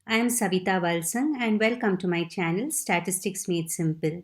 I am Savita Valsang and welcome to my channel Statistics Made Simple.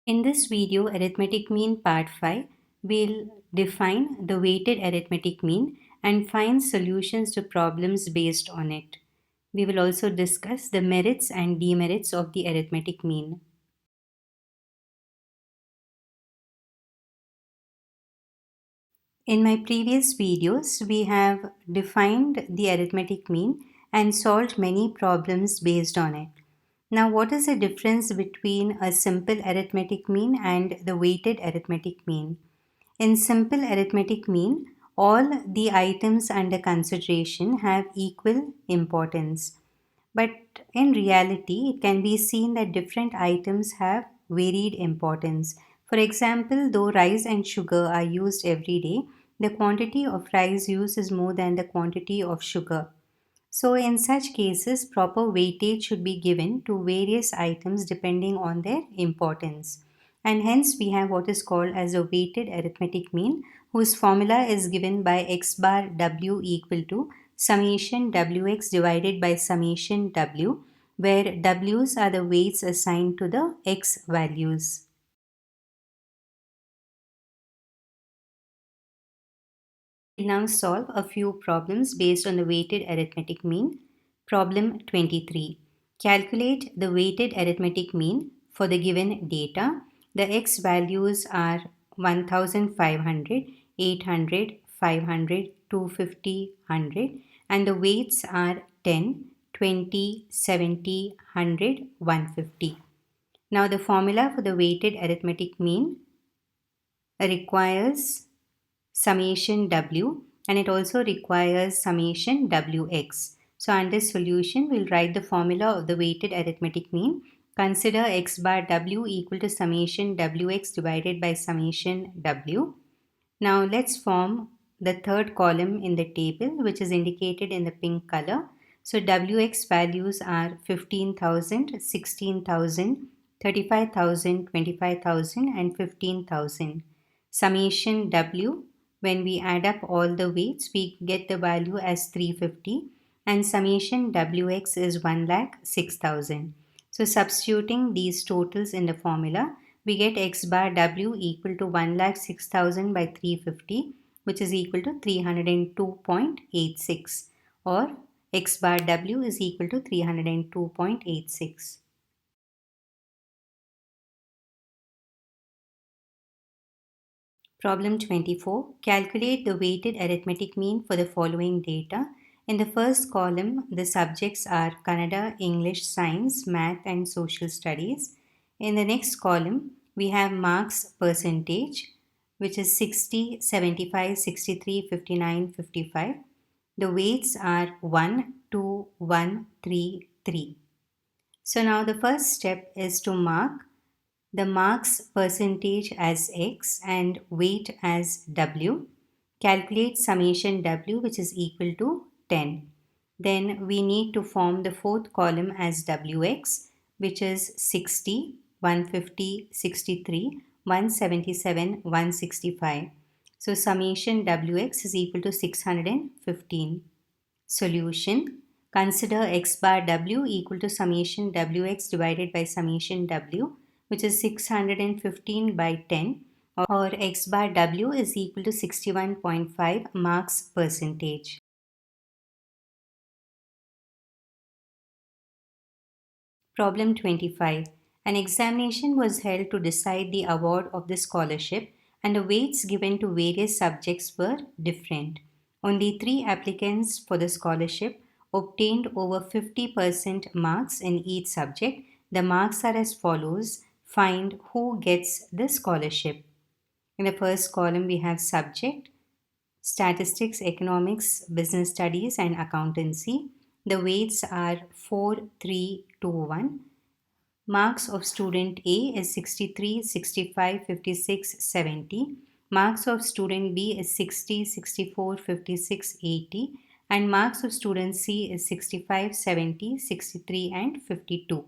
In this video, Arithmetic Mean Part 5, we'll define the weighted arithmetic mean and find solutions to problems based on it. We will also discuss the merits and demerits of the arithmetic mean. In my previous videos, we have defined the arithmetic mean and solved many problems based on it. Now, what is the difference between a simple arithmetic mean and the weighted arithmetic mean? In simple arithmetic mean, all the items under consideration have equal importance. But in reality, it can be seen that different items have varied importance. For example, though rice and sugar are used every day, the quantity of rice used is more than the quantity of sugar. So, in such cases, proper weightage should be given to various items depending on their importance. And hence, we have what is called as a weighted arithmetic mean, whose formula is given by x bar w equal to summation wx divided by summation w, where w's are the weights assigned to the x values. We now solve a few problems based on the weighted arithmetic mean. Problem 23. Calculate the weighted arithmetic mean for the given data. The x values are 1500, 800, 500, 250, 100, and the weights are 10, 20, 70, 100, 150. Now the formula for the weighted arithmetic mean requires summation w, and it also requires summation wx. So under solution, we'll write the formula of the weighted arithmetic mean. Consider x bar w equal to summation wx divided by summation w. Now let's form the third column in the table, which is indicated in the pink color. So wx values are 15,000, 16,000, 35,000, 25,000, and 15,000. Summation w, when we add up all the weights, we get the value as 350, and summation wx is 1,06,000. So substituting these totals in the formula, we get x bar w equal to 1,06,000 by 350, which is equal to 302.86, or x bar w is equal to 302.86. Problem 24. Calculate the weighted arithmetic mean for the following data. In the first column, the subjects are Kannada, English, Science, Math, and Social Studies. In the next column, we have marks percentage, which is 60, 75, 63, 59, 55. The weights are 1, 2, 1, 3, 3. So now the first step is to mark the marks percentage as x and weight as w. Calculate summation w, which is equal to 10. Then we need to form the fourth column as wx, which is 60, 150, 63, 177, 165. So summation wx is equal to 615. Solution. Consider x bar w equal to summation wx divided by summation w, which is 615 by 10, or x bar w is equal to 61.5 marks percentage. Problem 25. An examination was held to decide the award of the scholarship, and the weights given to various subjects were different. Only 3 applicants for the scholarship obtained over 50% marks in each subject. The marks are as follows. Find who gets the scholarship. In the first column, we have subject, statistics, economics, business studies, and accountancy. The weights are 4, 3, 2, 1. Marks of student A is 63, 65, 56, 70. Marks of student B is 60, 64, 56, 80. And marks of student C is 65, 70, 63, and 52.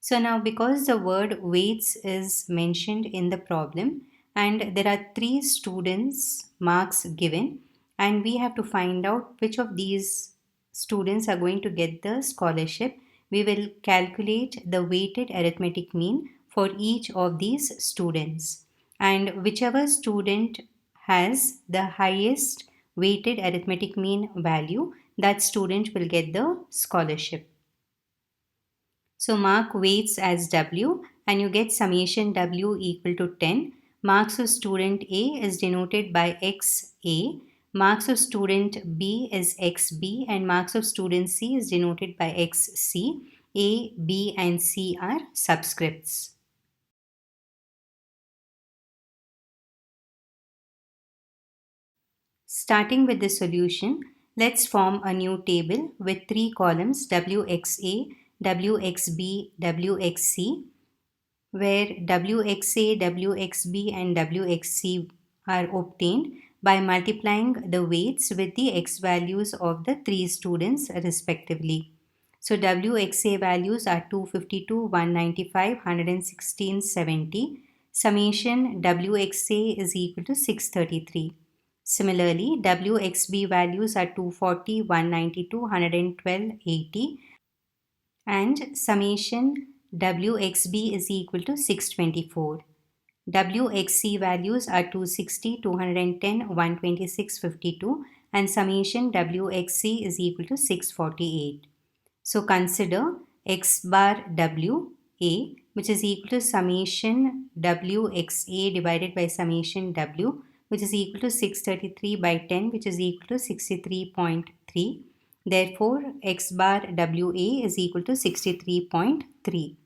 So now because the word weights is mentioned in the problem and there are 3 students marks given, and we have to find out which of these students are going to get the scholarship. We will calculate the weighted arithmetic mean for each of these students, and whichever student has the highest weighted arithmetic mean value, that student will get the scholarship. So mark weights as W and you get summation W equal to 10. Marks of student A is denoted by XA. Marks of student B is XB and marks of student C is denoted by XC. A, B and C are subscripts. Starting with the solution, let's form a new table with three columns WXA, WXB, WXC, where WXA, WXB, and WXC are obtained by multiplying the weights with the x values of the three students respectively. So WXA values are 252, 195, 116, 70. Summation WXA is equal to 633. Similarly, WXB values are 240, 192, 112, 80 and summation WXB is equal to 624. WXC values are 260, 210, 126, 52 and summation WXC is equal to 648. So consider X bar WA which is equal to summation WXA divided by summation W which is equal to 633 by 10 which is equal to 63.3. Therefore, X bar WA is equal to 63.3.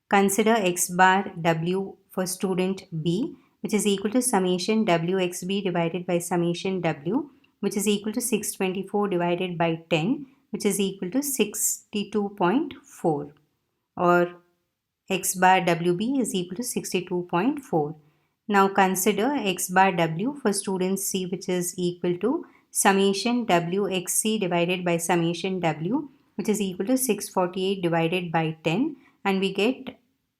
Consider X bar W for student B which is equal to summation WXB divided by summation W which is equal to 624 divided by 10 which is equal to 62.4, or X bar WB is equal to 62.4. Now consider X bar W for student C which is equal to summation WXC divided by summation W which is equal to 648 divided by 10 and we get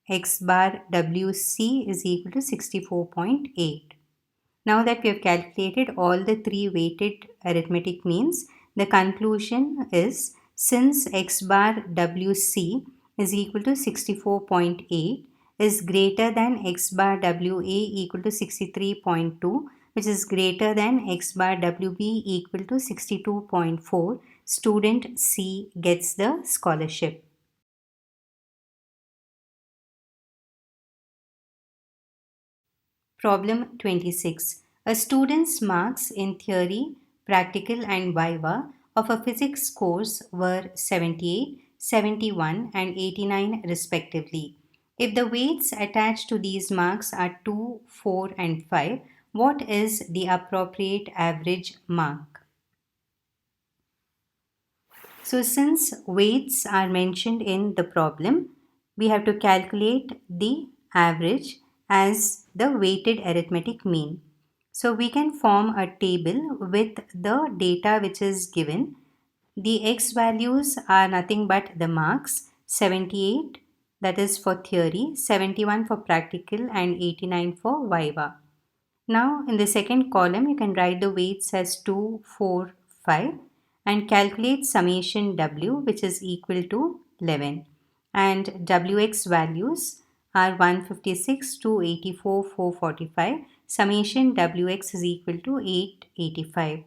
X bar WC is equal to 64.8. Now that we have calculated all the three weighted arithmetic means, the conclusion is since X bar WC is equal to 64.8 is greater than X bar WA equal to 63.2 which is greater than X bar WB equal to 62.4, student C gets the scholarship. Problem 26. A student's marks in theory, practical and viva of a physics course were 78, 71 and 89 respectively. If the weights attached to these marks are 2, 4 and 5, what is the appropriate average mark? So since weights are mentioned in the problem, we have to calculate the average as the weighted arithmetic mean. So we can form a table with the data which is given. The x values are nothing but the marks, 78 that is for theory, 71 for practical and 89 for viva. Now in the second column you can write the weights as 2, 4, 5 and calculate summation W which is equal to 11 and Wx values are 156, 284, 445. Summation Wx is equal to 885.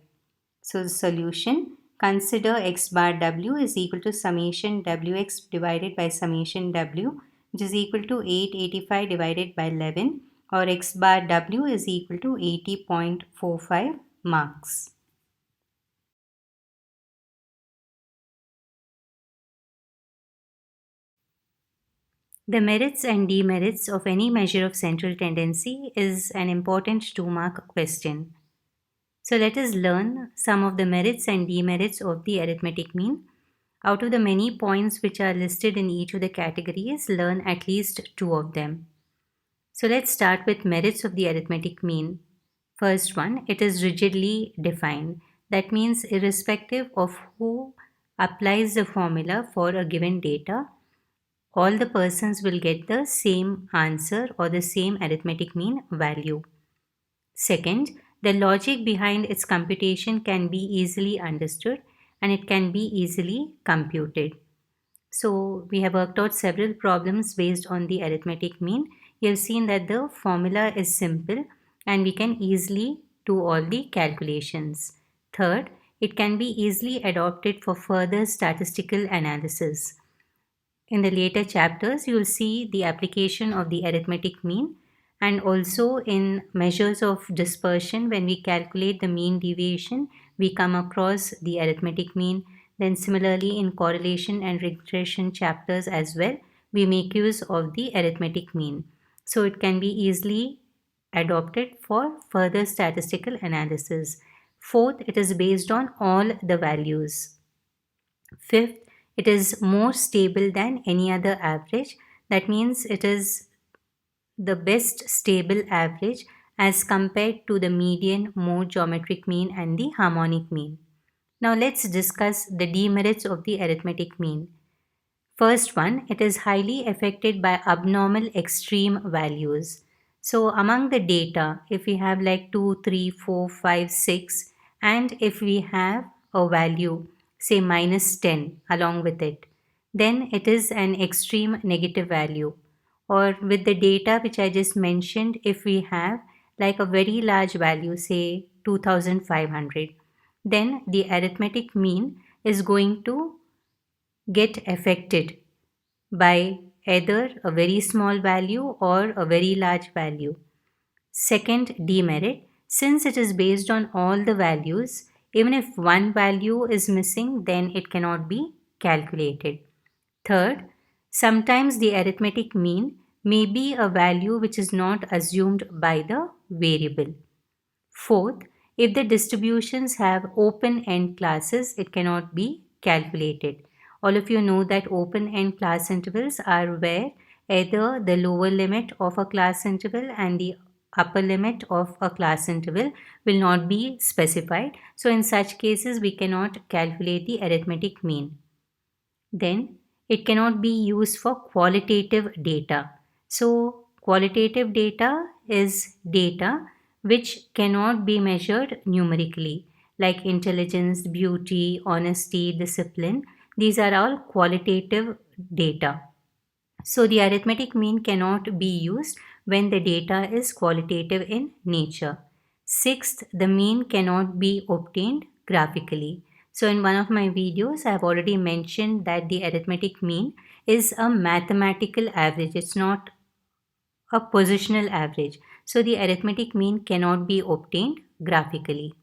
So the solution, consider X bar W is equal to summation Wx divided by summation W which is equal to 885 divided by 11, or X bar W is equal to 80.45 marks. The merits and demerits of any measure of central tendency is an important 2-mark question. So let us learn some of the merits and demerits of the arithmetic mean. Out of the many points which are listed in each of the categories, learn at least 2 of them. So let's start with merits of the arithmetic mean. First one, it is rigidly defined. That means irrespective of who applies the formula for a given data, all the persons will get the same answer or the same arithmetic mean value. Second, the logic behind its computation can be easily understood and it can be easily computed. So we have worked out several problems based on the arithmetic mean. You have seen that the formula is simple and we can easily do all the calculations. Third, it can be easily adopted for further statistical analysis. In the later chapters, you will see the application of the arithmetic mean, and also in measures of dispersion, when we calculate the mean deviation, we come across the arithmetic mean. Then similarly in correlation and regression chapters as well, we make use of the arithmetic mean. So it can be easily adopted for further statistical analysis. Fourth, it is based on all the values. Fifth, it is more stable than any other average. That means it is the best stable average as compared to the median, mode, geometric mean, and the harmonic mean. Now let's discuss the demerits of the arithmetic mean. First one, it is highly affected by abnormal extreme values. So among the data, if we have like 2, 3, 4, 5, 6, and if we have a value, say minus 10 along with it, then it is an extreme negative value. Or with the data which I just mentioned, if we have like a very large value, say 2500, then the arithmetic mean is going to get affected by either a very small value or a very large value. Second demerit, since it is based on all the values, even if one value is missing, then it cannot be calculated. Third, sometimes the arithmetic mean may be a value which is not assumed by the variable. Fourth, if the distributions have open-end classes, it cannot be calculated. All of you know that open-end class intervals are where either the lower limit of a class interval and the upper limit of a class interval will not be specified. So in such cases, we cannot calculate the arithmetic mean. Then it cannot be used for qualitative data. So qualitative data is data which cannot be measured numerically, like intelligence, beauty, honesty, discipline. These are all qualitative data. So the arithmetic mean cannot be used when the data is qualitative in nature. Sixth, the mean cannot be obtained graphically. So in one of my videos, I have already mentioned that the arithmetic mean is a mathematical average. It's not a positional average. So the arithmetic mean cannot be obtained graphically.